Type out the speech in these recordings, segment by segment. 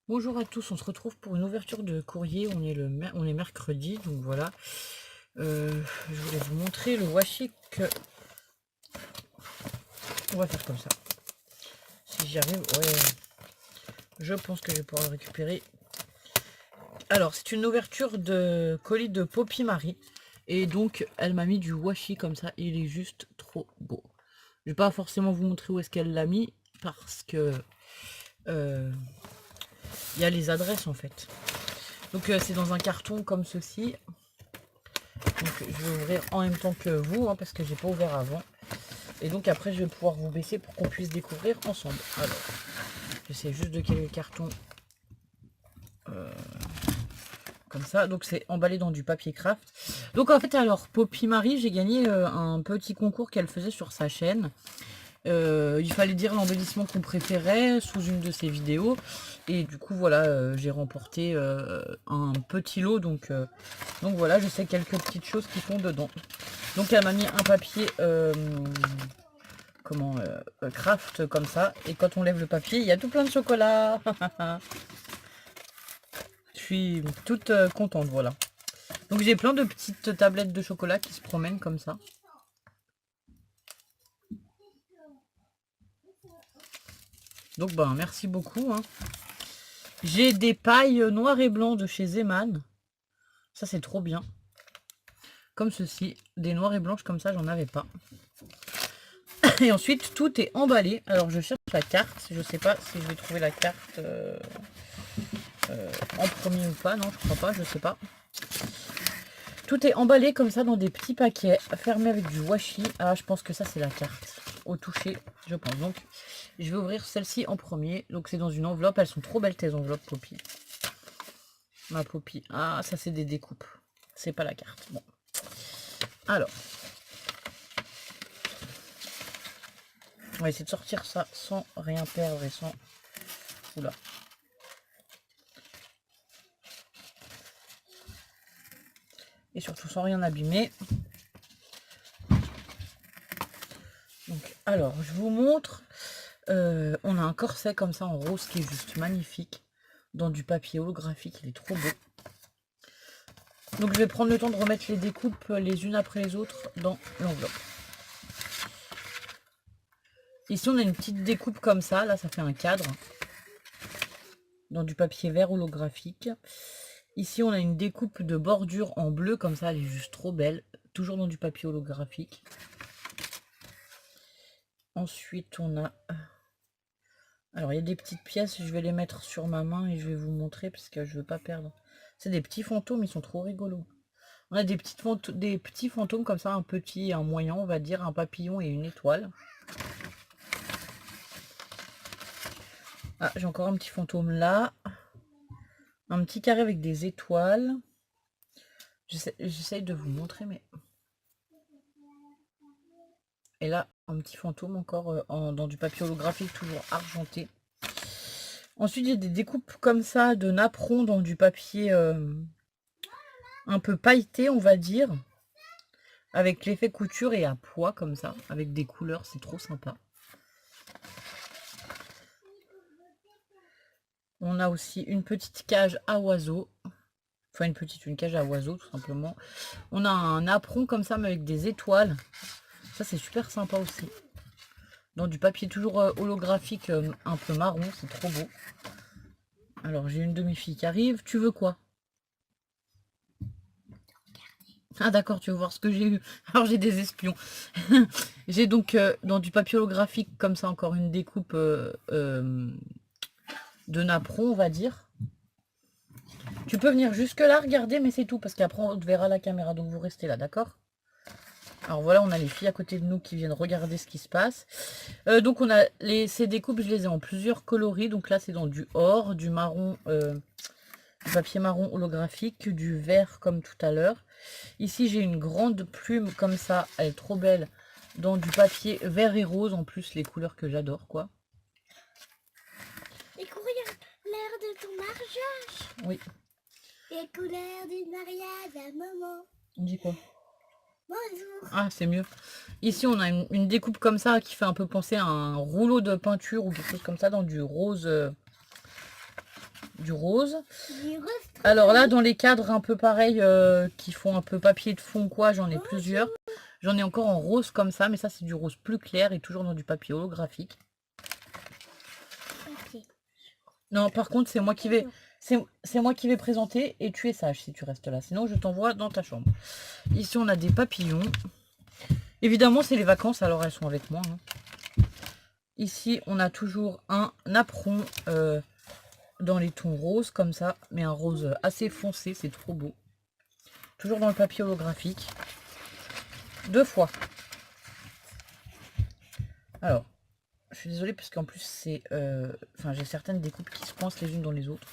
Bonjour à tous, on se retrouve pour une ouverture de courrier. On est mercredi, donc voilà. Je voulais vous montrer le washi que on va faire comme ça. Si j'y arrive, ouais, je pense que je vais pouvoir le récupérer. Alors, c'est une ouverture de colis de Poppy Marie. Et donc, elle m'a mis du washi comme ça. Il est juste trop beau. Je vais pas forcément vous montrer où est-ce qu'elle l'a mis parce que il y a les adresses en fait. Donc, c'est dans un carton comme ceci. Donc je vais ouvrir en même temps que vous, parce que j'ai pas ouvert avant. Et donc après je vais pouvoir vous baisser pour qu'on puisse découvrir ensemble. Alors, j'essaie juste de caler le carton comme ça. Donc c'est emballé dans du papier craft. Donc en fait alors, Poppy Marie, j'ai gagné un petit concours qu'elle faisait sur sa chaîne. Il fallait dire l'embellissement qu'on préférait sous une de ses vidéos. Et du coup voilà, j'ai remporté un petit lot. Donc voilà, je sais quelques petites choses qui sont dedans. Donc elle m'a mis un papier craft comme ça. Et quand on lève le papier, il y a tout plein de chocolat. Je suis toute contente, voilà. Donc j'ai plein de petites tablettes de chocolat qui se promènent comme ça. Donc ben merci beaucoup. J'ai des pailles noires et blancs de chez Zeman. Ça c'est trop bien. Comme ceci, des noires et blanches comme ça, j'en avais pas. Et ensuite tout est emballé. Alors je cherche la carte. Je sais pas si je vais trouver la carte en premier ou pas. Non, je crois pas, je sais pas. Tout est emballé comme ça dans des petits paquets, fermés avec du washi. Ah, je pense que ça c'est la carte au toucher, je pense. Donc, je vais ouvrir celle-ci en premier. Donc, c'est dans une enveloppe. Elles sont trop belles tes enveloppes, Poppy. Ma Poppy. Ah, ça c'est des découpes. C'est pas la carte. Bon. Alors. On va essayer de sortir ça sans rien perdre et sans... Oula. Et surtout sans rien abîmer. Donc, alors, je vous montre. On a un corset comme ça en rose qui est juste magnifique. Dans du papier holographique, il est trop beau. Donc je vais prendre le temps de remettre les découpes les unes après les autres dans l'enveloppe. Ici on a une petite découpe comme ça, là ça fait un cadre. Dans du papier vert holographique. Ici on a une découpe de bordure en bleu comme ça, elle est juste trop belle. Toujours dans du papier holographique. Ensuite on a... Alors il y a des petites pièces, je vais les mettre sur ma main et je vais vous montrer parce que je veux pas perdre. C'est des petits fantômes, ils sont trop rigolos. On a des petits fantômes comme ça, un petit et un moyen, on va dire, un papillon et une étoile. Ah, j'ai encore un petit fantôme là. Un petit carré avec des étoiles. J'essaye de vous montrer, mais... Et là, un petit fantôme encore dans du papier holographique, toujours argenté. Ensuite, il y a des découpes comme ça de napperons dans du papier un peu pailleté, on va dire. Avec l'effet couture et à poids comme ça, avec des couleurs, c'est trop sympa. On a aussi une petite cage à oiseaux. Enfin, une cage à oiseaux, tout simplement. On a un napperon comme ça, mais avec des étoiles. Ça, c'est super sympa aussi. Dans du papier toujours holographique, un peu marron, c'est trop beau. Alors, j'ai une demi-fille qui arrive. Tu veux quoi? Ah d'accord, tu veux voir ce que j'ai eu. Alors, j'ai des espions. J'ai donc dans du papier holographique, comme ça, encore une découpe de napperon, on va dire. Tu peux venir jusque là, regarder, mais c'est tout, parce qu'après, on te verra la caméra. Donc, vous restez là, d'accord? Alors voilà, on a les filles à côté de nous qui viennent regarder ce qui se passe. Donc on a ces découpes, je les ai en plusieurs coloris. Donc là c'est dans du or, du marron, du papier marron holographique, du vert comme tout à l'heure. Ici j'ai une grande plume comme ça, elle est trop belle, dans du papier vert et rose, en plus les couleurs que j'adore quoi. Les couleurs de ton mariage. Oui. Les couleurs du mariage à maman. On dit quoi? Bonjour. Ah, c'est mieux. Ici, on a une découpe comme ça qui fait un peu penser à un rouleau de peinture ou quelque chose comme ça dans du rose. du rose. Du rose trop Alors là, joli. dans les cadres un peu pareils qui font un peu papier de fond quoi, j'en ai plusieurs. J'en ai encore en rose comme ça, mais ça c'est du rose plus clair et toujours dans du papier holographique. Ok. Non, par contre, c'est moi qui vais présenter et tu es sage si tu restes là. Sinon, je t'envoie dans ta chambre. Ici, on a des papillons. Évidemment, c'est les vacances, alors elles sont avec moi. Hein. Ici, on a toujours un napperon dans les tons roses, comme ça. Mais un rose assez foncé, c'est trop beau. Toujours dans le papier holographique. 2 fois. Alors, je suis désolée parce qu'en plus, c'est... Enfin, j'ai certaines découpes qui se coincent les unes dans les autres.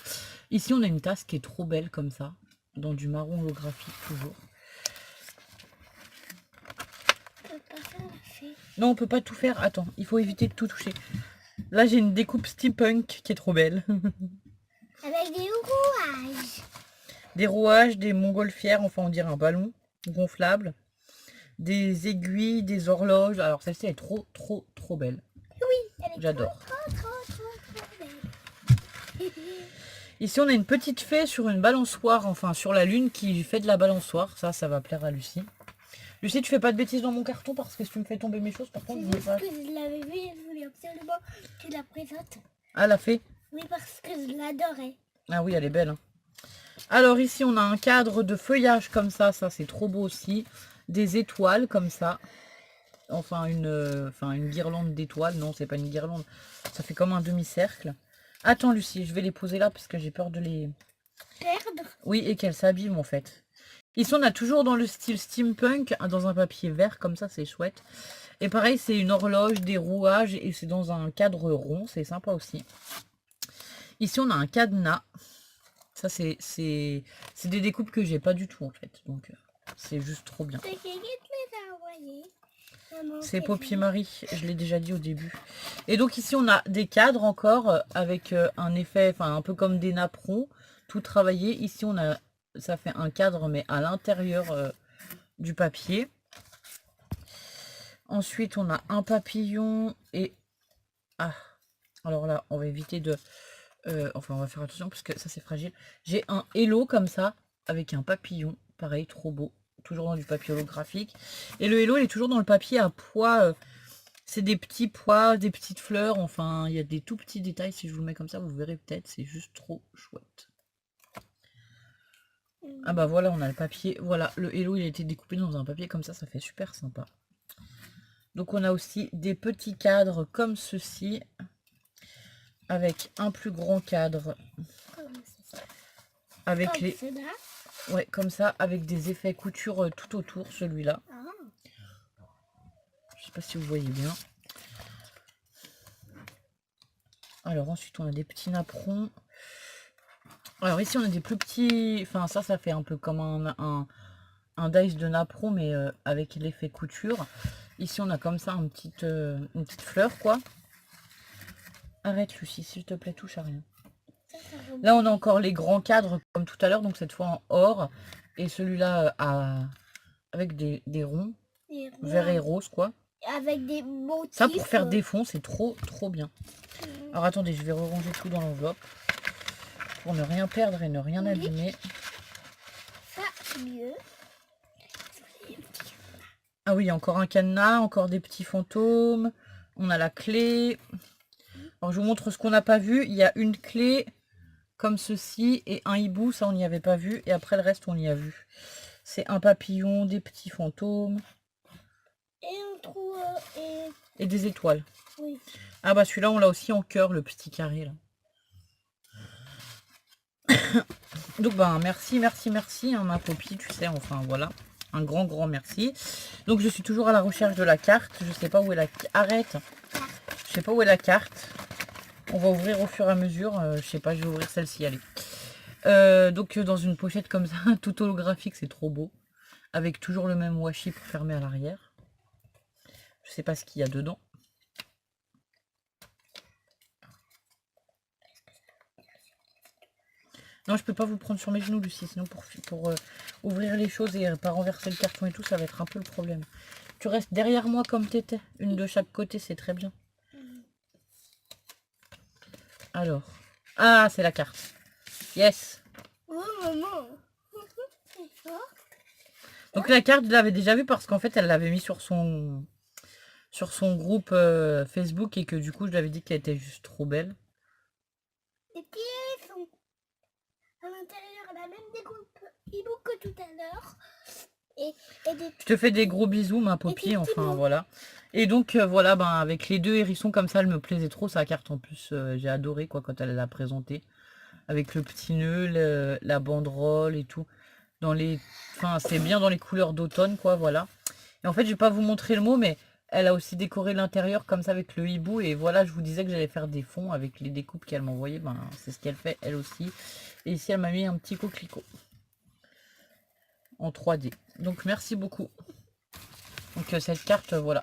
Ici, on a une tasse qui est trop belle, comme ça. Dans du marron holographique, toujours. On peut pas faire la fée. Non, on peut pas tout faire. Attends, il faut éviter de tout toucher. Là, j'ai une découpe steampunk qui est trop belle. Avec des rouages. Des rouages, des montgolfières, enfin on dirait un ballon gonflable. Des aiguilles, des horloges. Alors celle-ci est trop belle. Oui, elle est J'adore. trop belle. Ici, on a une petite fée sur une balançoire, enfin sur la lune qui fait de la balançoire. Ça va plaire à Lucie. Lucie, tu fais pas de bêtises dans mon carton parce que si tu me fais tomber mes choses, par contre, C'est je voulais juste pas. que je l'avais vue et je voulais absolument que tu la présentes. Ah, la fée. Oui, parce que je l'adorais. Ah oui, elle est belle. Hein. Alors ici, on a un cadre de feuillage comme ça c'est trop beau aussi. Des étoiles comme ça. Enfin, une guirlande d'étoiles. Non, c'est pas une guirlande. Ça fait comme un demi-cercle. Attends, Lucie, je vais les poser là parce que j'ai peur de les... Perdre. Oui, et qu'elles s'abîment en fait. Ici, on a toujours dans le style steampunk, dans un papier vert comme ça, c'est chouette. Et pareil, c'est une horloge, des rouages, et c'est dans un cadre rond, c'est sympa aussi. Ici, on a un cadenas. Ça, c'est des découpes que j'ai pas du tout en fait. Donc, c'est juste trop bien. C'est qui te les a envoyés? Maman, C'est qui Poppy Marie, je l'ai déjà dit au début. Et donc ici, on a des cadres encore avec un effet, enfin un peu comme des napperons, tout travaillé. Ici, ça fait un cadre, mais à l'intérieur du papier. Ensuite, on a un papillon et... Ah, alors là, on va éviter de... enfin, on va faire attention parce que ça, c'est fragile. J'ai un hello comme ça, avec un papillon. Pareil, trop beau. Toujours dans du papier holographique. Et le hello, il est toujours dans le papier à pois. C'est des petits pois, des petites fleurs. Enfin, il y a des tout petits détails. Si je vous le mets comme ça, vous verrez peut-être. C'est juste trop chouette. Ah bah voilà, on a le papier. Voilà, le hello, il a été découpé dans un papier comme ça fait super sympa. Donc on a aussi des petits cadres comme ceci, avec un plus grand cadre, avec comme les, cela. ouais, comme ça, avec des effets couture tout autour, celui-là. Ah. Je sais pas si vous voyez bien. Alors ensuite on a des petits napperons. Alors ici on a des plus petits, enfin ça fait un peu comme un dice de napperon mais avec l'effet couture. Ici on a comme ça une petite fleur quoi. Arrête Lucie, s'il te plaît, touche à rien. Là on a encore les grands cadres comme tout à l'heure, donc cette fois en or. Et celui-là avec des ronds, vert et rose quoi. Avec des motifs. Ça pour faire des fonds, c'est trop bien. Alors attendez, je vais ranger tout dans l'enveloppe pour ne rien perdre et ne rien abîmer. Ça, c'est mieux. Ah oui, encore un cadenas, encore des petits fantômes. On a la clé. Alors je vous montre ce qu'on n'a pas vu. Il y a une clé comme ceci et un hibou, ça on n'y avait pas vu. Et après le reste on y a vu. C'est un papillon, des petits fantômes. Et un trou et des étoiles. Oui. Ah bah celui-là on l'a aussi en cœur, le petit carré là. Donc bah merci hein, ma copie, tu sais, enfin voilà. Un grand merci. Donc je suis toujours à la recherche de la carte. Je sais pas où est la carte. Arrête. Je sais pas où est la carte. On va ouvrir au fur et à mesure. Je sais pas, je vais ouvrir celle-ci, allez. Donc dans une pochette comme ça, tout holographique, c'est trop beau. Avec toujours le même washi pour fermer à l'arrière. Je sais pas ce qu'il y a dedans. Non, je peux pas vous prendre sur mes genoux, Lucie, sinon pour ouvrir les choses et pas renverser le carton et tout, ça va être un peu le problème. Tu restes derrière moi comme t'étais, une de chaque côté, c'est très bien. Alors, ah, c'est la carte. Yes. Oh, maman. C'est fort. Donc la carte, je l'avais déjà vue parce qu'en fait, elle l'avait mis sur son groupe Facebook et que du coup, je lui avais dit qu'elle était juste trop belle. Les pieds sont à l'intérieur. Elle a même des groupes hibou que tout à l'heure. Et des... Je te fais des gros bisous, ma Poppy, des petits enfin mots. voilà. Et donc voilà, ben, avec les deux hérissons comme ça, elle me plaisait trop, sa carte en plus, j'ai adoré quoi quand elle l'a présentée. Avec le petit nœud, la banderole et tout. Enfin, c'est bien dans les couleurs d'automne, quoi, voilà. Et en fait, je vais pas vous montrer le mot, mais elle a aussi décoré l'intérieur comme ça avec le hibou. Et voilà, je vous disais que j'allais faire des fonds avec les découpes qu'elle m'envoyait. Ben, c'est ce qu'elle fait, elle aussi. Et ici, elle m'a mis un petit coquelicot en 3D. Donc, merci beaucoup. Donc, cette carte, voilà.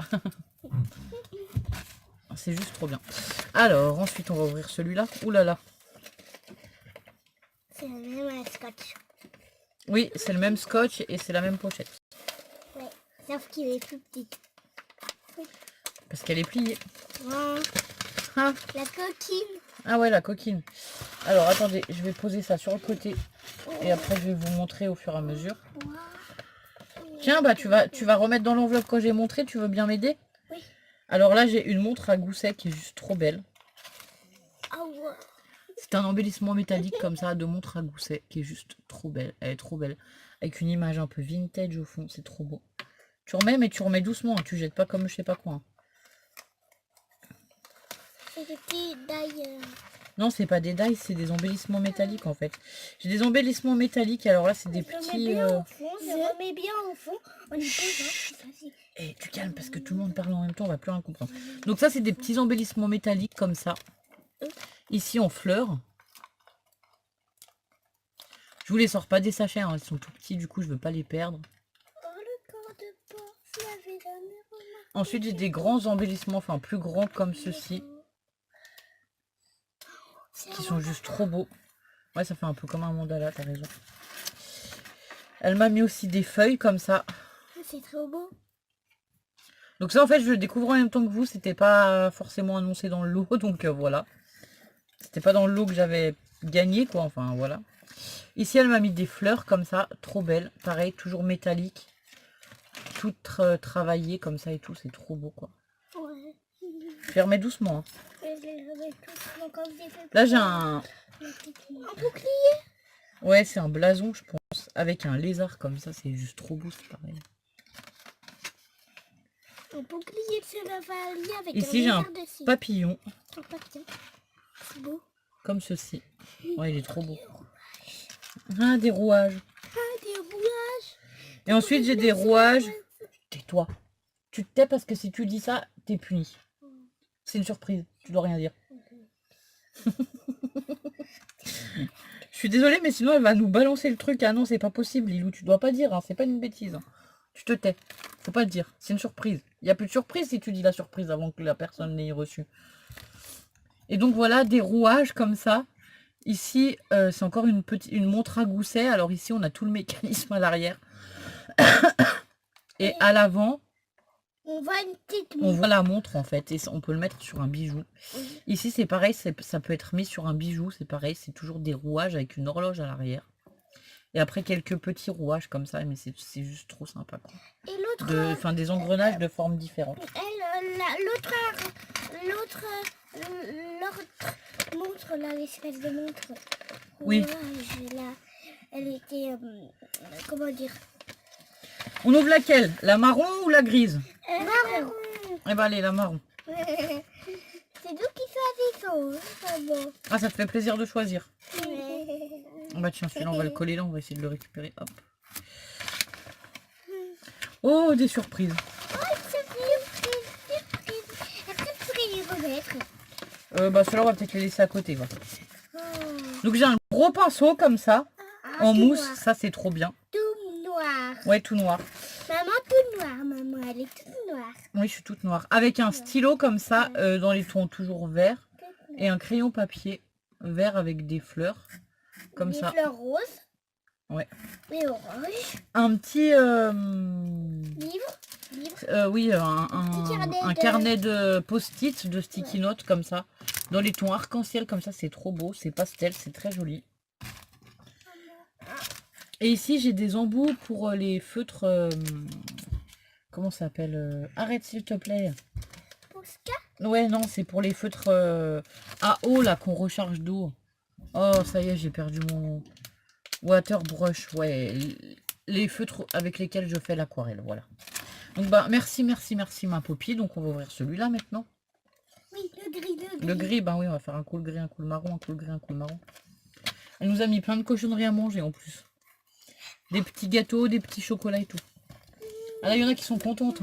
C'est juste trop bien. Alors, ensuite, on va ouvrir celui-là. Ouh là là. C'est le même scotch. Oui, c'est le même scotch et c'est la même pochette. Ouais. Sauf qu'il est plus petit. Parce qu'elle est pliée. Oh, Ah. la coquine. Ah ouais, la coquine. Alors, attendez, je vais poser ça sur le côté. Et après, je vais vous montrer au fur et à mesure. Tiens, bah tu vas remettre dans l'enveloppe que j'ai montré. Tu veux bien m'aider? Oui. Alors là, j'ai une montre à gousset qui est juste trop belle. Ah ouais. C'est un embellissement métallique comme ça de montre à gousset qui est juste trop belle. Elle est trop belle. Avec une image un peu vintage au fond. C'est trop beau. Tu remets, mais tu remets doucement. Hein. Tu jettes pas comme je sais pas quoi. Hein. C'est des petits d'ailleurs. Non, c'est pas des dies, c'est des embellissements métalliques en fait. J'ai des embellissements métalliques. Alors là, c'est des petits... Je remets bien au fond. On y pose, hein. Eh, tu calmes parce que tout le monde parle en même temps, on va plus rien comprendre. Donc ça, c'est des petits embellissements métalliques comme ça. Ici, en fleurs. Je vous les sors pas des sachets, hein, ils sont tout petits, du coup, je veux pas les perdre. Oh, le corps de porc, je l'avais jamais remarqué. Ensuite, j'ai des grands embellissements, enfin plus grands comme ceux-ci, qui sont juste trop beaux. Ouais, ça fait un peu comme un mandala, t'as raison. Elle m'a mis aussi des feuilles comme ça. C'est trop beau. Donc ça, en fait, je le découvre en même temps que vous. C'était pas forcément annoncé dans le lot, donc voilà. C'était pas dans le lot que j'avais gagné, quoi. Enfin, voilà. Ici, elle m'a mis des fleurs comme ça, trop belles. Pareil, toujours métallique. Toutes travaillées comme ça et tout. C'est trop beau, quoi. Ouais. Je les remets doucement. Hein. Je les remets tous. Donc, on les fait Là, j'ai un... un bouclier. Ouais, c'est un blason, je pense. Avec un lézard comme ça. C'est juste trop beau, c'est pareil. Un bouclier de chevalier avec Ici, j'ai un lézard dessus. papillon. Un papillon. C'est beau. Comme ceci. Ouais, il est trop beau. Ah, des rouages. Ah, des rouages. Et ensuite, j'ai des rouages. Tais-toi. Tu te tais parce que si tu dis ça, t'es puni. C'est une surprise. Tu dois rien dire. Je suis désolée, mais sinon, elle va nous balancer le truc. Ah non, c'est pas possible, Lilou. Tu dois pas dire. Hein. C'est pas une bêtise. Hein. Tu te tais. Faut pas le dire. C'est une surprise. Il n'y a plus de surprise si tu dis la surprise avant que la personne l'ait reçue. Et donc, voilà, des rouages comme ça. Ici, c'est encore une montre à gousset. Alors ici, on a tout le mécanisme à l'arrière. Et à l'avant, On voit une petite on voit la montre en fait. Et on peut le mettre sur un bijou. Ici, c'est pareil. Ça peut être mis sur un bijou. C'est pareil. C'est toujours des rouages avec une horloge à l'arrière. Et après, quelques petits rouages comme ça. Mais c'est juste trop sympa. Quoi. Et l'autre... Enfin, des engrenages de formes différentes. L'autre montre, là, l'espèce de montre. Oui. Ouais, là, elle était... comment dire? On ouvre laquelle? La marron ou la grise? Marron. Eh ben, allez, la marron. C'est nous qui choisissons. Hein, bon. Ah, ça te fait plaisir de choisir. Ouais. Bah tiens, celui-là, on va le coller là. On va essayer de le récupérer. Hop. Oh, des surprises. Oh, surprise. Est-ce que remettre? Bah ceux-là, on va peut-être les laisser à côté. Va. Oh. Donc j'ai un gros pinceau comme ça. Ah, En tout mousse. noir. Ça, c'est trop bien. Tout noir. Ouais, tout noir. Maman, tout noir. Maman, elle est toute noire. Oui, je suis toute noire. Avec un stylo comme ça, dans les tons toujours verts. Et un crayon papier vert avec des fleurs. Comme Des ça. fleurs roses. Ouais. Et orange. Un petit... Livre. oui, carnet un de- carnet de post-it, de sticky notes comme ça. Dans les tons arc-en-ciel comme ça, c'est trop beau. C'est pastel, c'est très joli. Et ici, j'ai des embouts pour les feutres. Comment ça s'appelle Arrête, s'il te plaît. Posca. Ouais, non, c'est pour les feutres à eau, là, qu'on recharge d'eau. Oh, ça y est, j'ai perdu mon water brush. Ouais, les feutres avec lesquels je fais l'aquarelle, voilà. Donc, bah, merci, merci, merci, ma Poppy. Donc, on va ouvrir celui-là maintenant. Oui, le gris, le gris. Le gris, bah oui, on va faire un coup le gris, un coup le marron, un coup le gris, un coup le marron. Elle nous a mis plein de cochonneries à manger, en plus. Des petits gâteaux, des petits chocolats et tout. Ah là, il y en a qui sont contentes.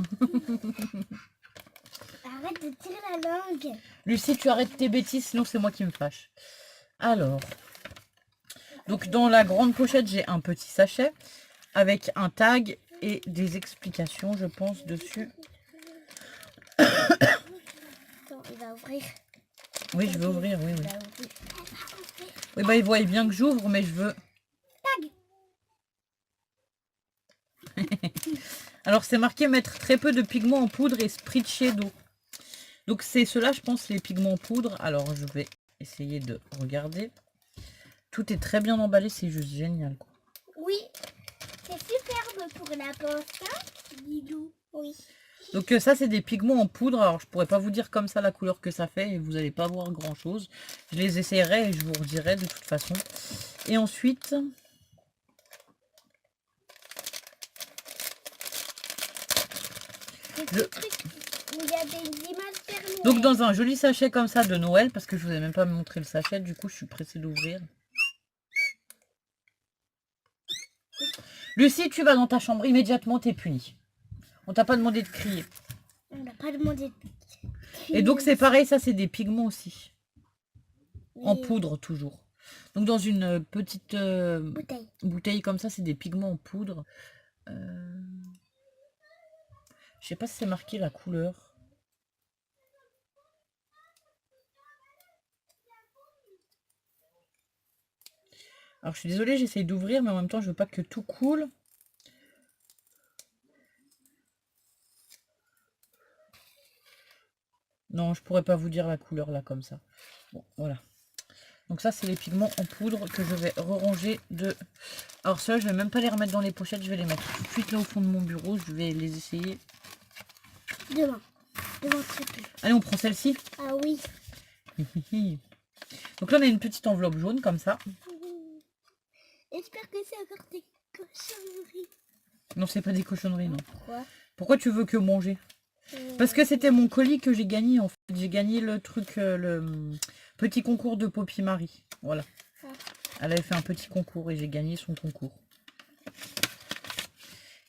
Arrête de tirer la langue. Lucie, tu arrêtes tes bêtises, sinon c'est moi qui me fâche. Alors, donc dans la grande pochette, j'ai un petit sachet avec un tag et des explications, je pense, dessus. Attends, il va ouvrir. Oui, je veux ouvrir, oui, Il oui. va ouvrir. Oui, bah, il voit bien que j'ouvre, mais je veux... Tag. Alors, c'est marqué mettre très peu de pigments en poudre et spritcher d'eau. Donc, c'est cela, je pense, les pigments en poudre. Alors, je vais essayer de regarder. Tout est très bien emballé, c'est juste génial, quoi. Oui, c'est superbe pour la Posca. Didou, oui. Donc ça, c'est des pigments en poudre. Alors, je pourrais pas vous dire comme ça la couleur que ça fait et vous n'allez pas voir grand-chose. Je les essayerai et je vous redirai de toute façon. Et ensuite... Des petits trucs où il y a des images Père Noël. Donc dans un joli sachet comme ça de Noël, parce que je vous ai même pas montré le sachet, du coup je suis pressée d'ouvrir. Lucie, tu vas dans ta chambre immédiatement, t'es punie. On t'a pas demandé de crier. On n'a pas demandé. Et donc c'est pareil, ça c'est des pigments aussi. En Mais- poudre toujours. Donc dans une petite Bouteille. bouteille comme ça, c'est des pigments en poudre. Je sais pas si c'est marqué la couleur. Alors je suis désolée, j'essaye d'ouvrir, mais en même temps je veux pas que tout coule. Non, je pourrais pas vous dire la couleur là comme ça. Bon, voilà. Donc ça, c'est les pigments en poudre que je vais ranger de... Alors ça, je vais même pas les remettre dans les pochettes, je vais les mettre tout de suite là au fond de mon bureau. Je vais les essayer. Demain. Demain très peu. Allez, on prend celle-ci. Ah oui. Donc là, on a une petite enveloppe jaune comme ça. J'espère que c'est encore des cochonneries. Non, c'est pas des cochonneries, non. Pourquoi Pourquoi tu veux que manger? Parce que c'était mon colis que j'ai gagné en fait. J'ai gagné le truc, le petit concours de Poppy Marie. Voilà. Ah. Elle avait fait un petit concours et j'ai gagné son concours.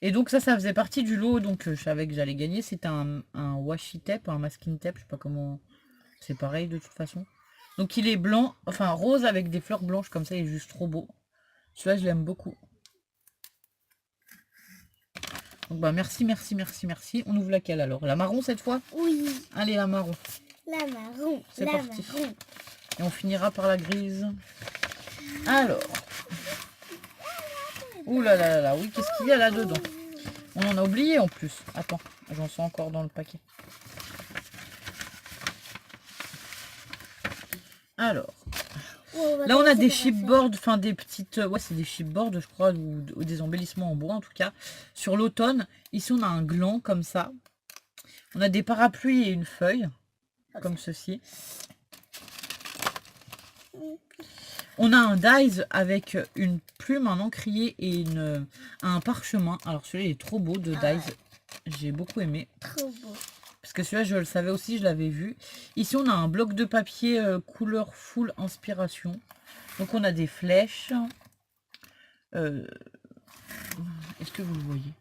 Et donc ça faisait partie du lot. Donc je savais que j'allais gagner. C'était un washi tape, un masking tape. Je sais pas comment... C'est pareil de toute façon. Donc il est blanc, enfin rose avec des fleurs blanches comme ça. Il est juste trop beau. Celui-là, je l'aime beaucoup. Donc bah merci, merci, merci, merci. On ouvre laquelle alors? La marron cette fois? Oui. Allez, la marron. La marron. C'est la parti. marron. Et on finira par la grise. Alors. Ouh là là là là. Oui, qu'est-ce qu'il y a là-dedans? On en a oublié en plus. Attends, j'en sens encore dans le paquet. Alors. Là, on a des chipboards, enfin des petites... Ouais, c'est des chipboards, je crois, ou des embellissements en bois, en tout cas. Sur l'automne, ici, on a un gland, comme ça. On a des parapluies et une feuille, comme ceci. On a un dies avec une plume, un encrier et un parchemin. Alors, celui-là, il est trop beau, de dies. J'ai beaucoup aimé. Trop beau. Parce que celui-là, je le savais aussi, je l'avais vu. Ici, on a un bloc de papier couleur full inspiration. Donc, on a des flèches. Est-ce que vous le voyez?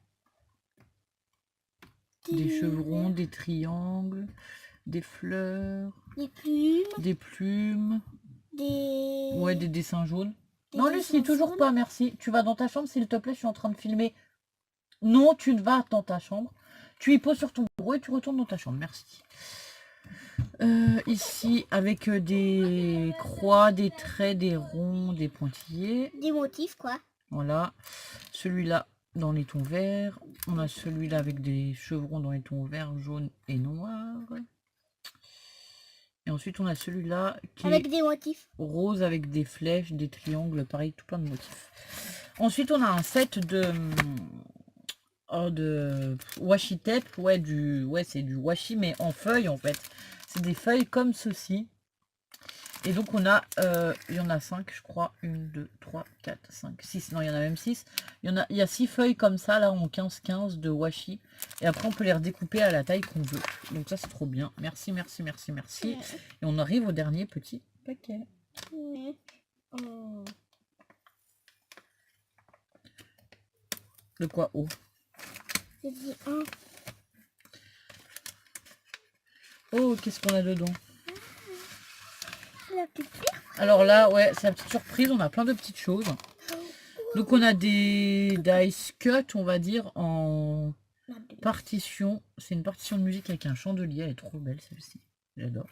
Des chevrons, des triangles, des fleurs, Des plumes. des plumes. Des... Ouais, des dessins jaunes. Des Non, dessins Lucie, toujours jaunes. pas, merci. Tu vas dans ta chambre, s'il te plaît, je suis en train de filmer. Non, tu ne vas dans ta chambre. Tu y poses sur ton bureau et tu retournes dans ta chambre, merci. Ici, avec des croix, des traits, des ronds, des pointillés. Des motifs, quoi. Voilà. Celui-là dans les tons verts. On a celui-là avec des chevrons dans les tons verts, jaunes et noirs. Et ensuite, on a celui-là qui Avec est des motifs. rose avec des flèches, des triangles, pareil, tout plein de motifs. Ensuite, on a un set de washi tape. Ouais, c'est du washi, mais en feuilles, en fait. C'est des feuilles comme ceci. Et donc, on a, il y en a 5, je crois. 1, 2, 3, 4, 5, 6. Non, il y en a même 6. Il y a 6 feuilles comme ça, là, en 15-15 de washi. Et après, on peut les redécouper à la taille qu'on veut. Donc ça, c'est trop bien. Merci, merci, merci, merci. Et on arrive au dernier petit paquet. De quoi? Oh. J'ai dit un. Oh, qu'est-ce qu'on a dedans? La petite pierre. Alors là, ouais, c'est la petite surprise. On a plein de petites choses. Donc on a des dice cut, on va dire, en partition. C'est une partition de musique avec un chandelier. Elle est trop belle celle-ci. J'adore.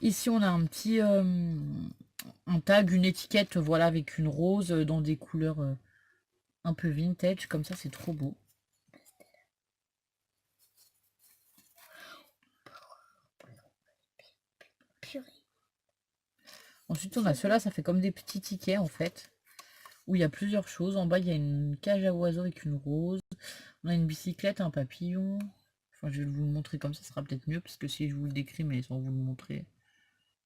Ici on a un petit un tag, une étiquette, voilà, avec une rose dans des couleurs un peu vintage. Comme ça, c'est trop beau. Purée. Ensuite on a cela, ça fait comme des petits tickets en fait. Où il y a plusieurs choses. En bas, il y a une cage à oiseaux avec une rose. On a une bicyclette, un papillon. Enfin, je vais vous le montrer comme ça, ce sera peut-être mieux. Parce que si je vous le décris, mais sans vous le montrer.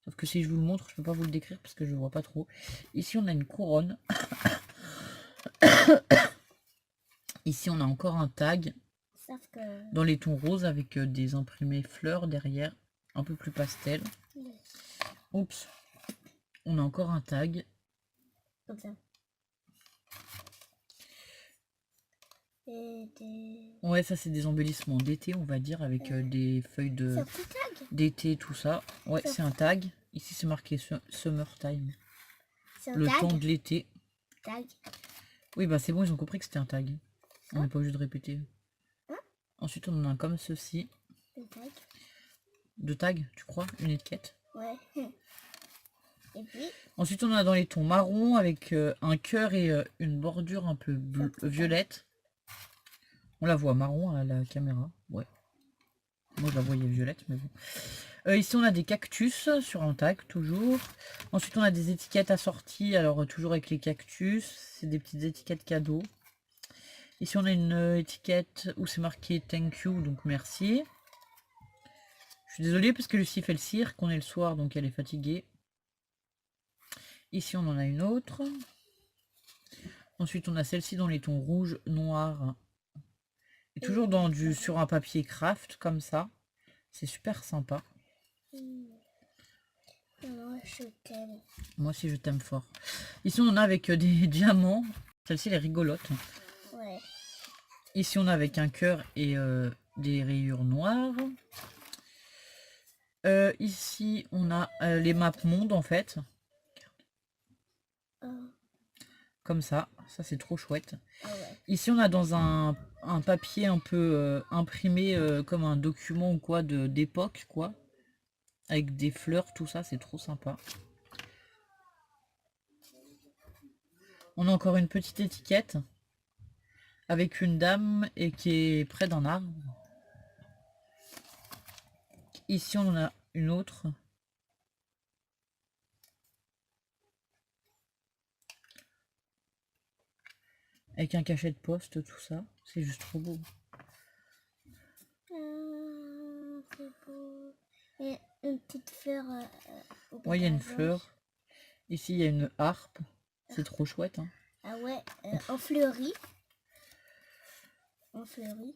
Sauf que si je vous le montre, je peux pas vous le décrire parce que je vois pas trop. Ici, on a une couronne. Ici, on a encore un tag. Sauf que... Dans les tons roses avec des imprimés fleurs derrière. Un peu plus pastel. Oups. On a encore un tag. Comme ça. Et des... Ouais, ça c'est des embellissements d'été, on va dire, avec des feuilles de d'été, tout ça. Ouais, c'est un tag. Ici c'est marqué Summertime. Le tag. temps de l'été. Tag. Oui, bah c'est bon, ils ont compris que c'était un tag. On n'est pas obligé de répéter. Hein? Ensuite, on en a un comme ceci. Le tag. Deux tags, tu crois? Une étiquette. Ouais. Et puis... Ensuite, on en a dans les tons marron avec un cœur et une bordure un peu violette. On la voit marron à la caméra, ouais. Moi je la voyais violette, mais bon. Ici on a des cactus sur un tag, toujours. Ensuite on a des étiquettes assorties, alors toujours avec les cactus. C'est des petites étiquettes cadeaux. Ici on a une étiquette où c'est marqué thank you, donc merci. Je suis désolée parce que Lucie fait le cirque, on est le soir, donc elle est fatiguée. Ici on en a une autre. Ensuite on a celle-ci dans les tons rouge, noir. Et toujours sur un papier craft comme ça. C'est super sympa. Moi, je t'aime. Moi aussi je t'aime fort. Ici on en a avec des diamants. Celle-ci elle est rigolote. Ouais. Ici on a avec un cœur et des rayures noires. Ici on a les maps monde en fait. Comme ça. Ça c'est trop chouette. Ah ouais. Ici on a dans un papier un peu imprimé comme un document ou quoi d'époque quoi. Avec des fleurs, tout ça, c'est trop sympa. On a encore une petite étiquette avec une dame et qui est près d'un arbre. Ici, on en a une autre. Avec un cachet de poste, tout ça. C'est juste trop beau. C'est beau. Et une petite fleur. Ouais, il y a une fleur. Ici, il y a une harpe. C'est trop chouette. Hein. Ah ouais, en fleurie. En fleurie.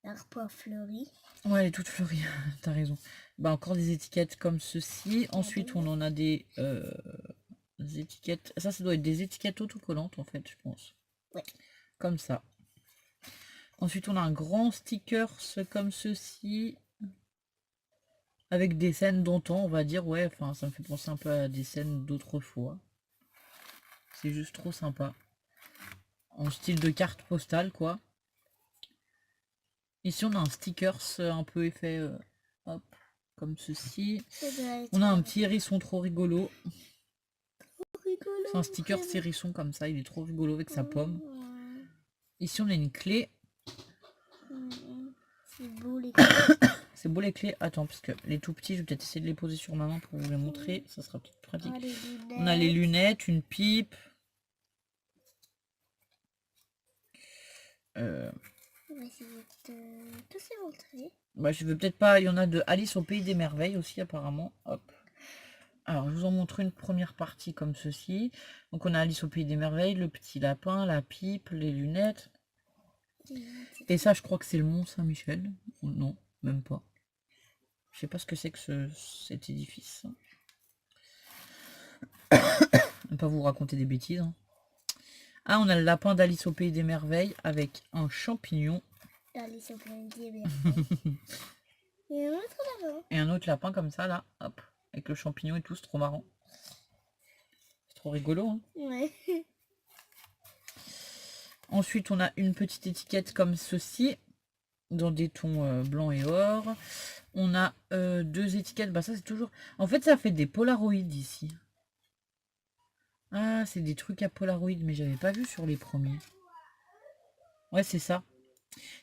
Harpe en fleurie. Ouais, elle est toute fleurie. T'as raison. Bah, encore des étiquettes comme ceci. Ensuite, on en a des étiquettes. Ça doit être des étiquettes autocollantes, en fait, je pense. Ouais. Comme ça. Ensuite, on a un grand sticker comme ceci. Avec des scènes d'antan, on va dire. Ouais, enfin, ça me fait penser un peu à des scènes d'autrefois. C'est juste trop sympa. En style de carte postale, quoi. Ici, on a un sticker un peu effet... hop, comme ceci. On a un petit hérisson trop rigolo. C'est un sticker hérisson comme ça. Il est trop rigolo avec sa pomme. Ici, on a une clé. C'est beau les clés. C'est beau les clés. Attends, parce que les tout petits, je vais peut-être essayer de les poser sur ma main pour vous les montrer. Ça sera peut-être pratique. On a les lunettes, une pipe. On va essayer de tous les montrer. Bah, je veux peut-être pas. Il y en a de Alice au Pays des Merveilles aussi, apparemment. Hop. Alors, je vous en montre une première partie comme ceci. Donc, on a Alice au Pays des Merveilles, le petit lapin, la pipe, les lunettes. Et ça, je crois que c'est le Mont Saint-Michel. Non, même pas. Je sais pas ce que c'est que cet édifice. Je vais pas vous raconter des bêtises. Hein. Ah, on a le lapin d'Alice au Pays des Merveilles avec un champignon. Alice au Pays des Merveilles. Et un autre lapin. Et un autre lapin comme ça, là. Hop. Avec le champignon et tout, c'est trop marrant. C'est trop rigolo. Hein. Ouais. Ensuite, on a une petite étiquette comme ceci. Dans des tons blanc et or. On a 2 étiquettes. Bah ça, c'est toujours... En fait, ça fait des polaroïdes ici. Ah, c'est des trucs à Polaroid, mais j'avais pas vu sur les premiers. Ouais, c'est ça.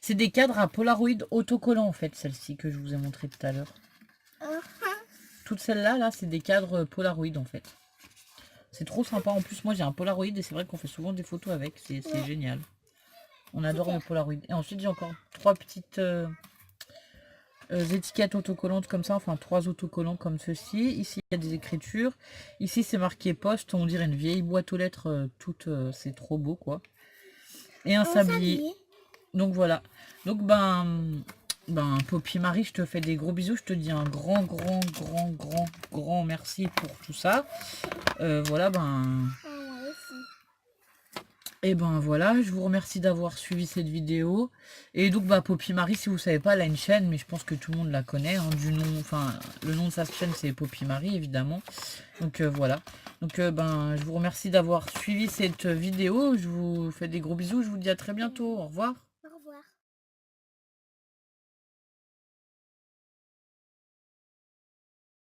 C'est des cadres à Polaroid autocollants, en fait, celle-ci que je vous ai montré tout à l'heure. Toutes celles-là, là, c'est des cadres Polaroid, en fait. C'est trop sympa. En plus, moi, j'ai un Polaroid et c'est vrai qu'on fait souvent des photos avec. C'est génial. On adore le Polaroid. Et ensuite, j'ai encore 3 petites étiquettes autocollantes comme ça. Enfin, 3 autocollants comme ceci. Ici, il y a des écritures. Ici, c'est marqué poste. On dirait une vieille boîte aux lettres. C'est trop beau, quoi. Et un sablier. Donc, voilà. Donc, ben, Poppy Marie, je te fais des gros bisous. Je te dis un grand merci pour tout ça. Voilà, et ben voilà, je vous remercie d'avoir suivi cette vidéo. Et donc Poppy Marie, si vous savez pas, elle a une chaîne, mais je pense que tout le monde la connaît, hein, le nom de sa chaîne c'est Poppy Marie évidemment. Donc voilà. Donc je vous remercie d'avoir suivi cette vidéo. Je vous fais des gros bisous, je vous dis à très bientôt. Au revoir.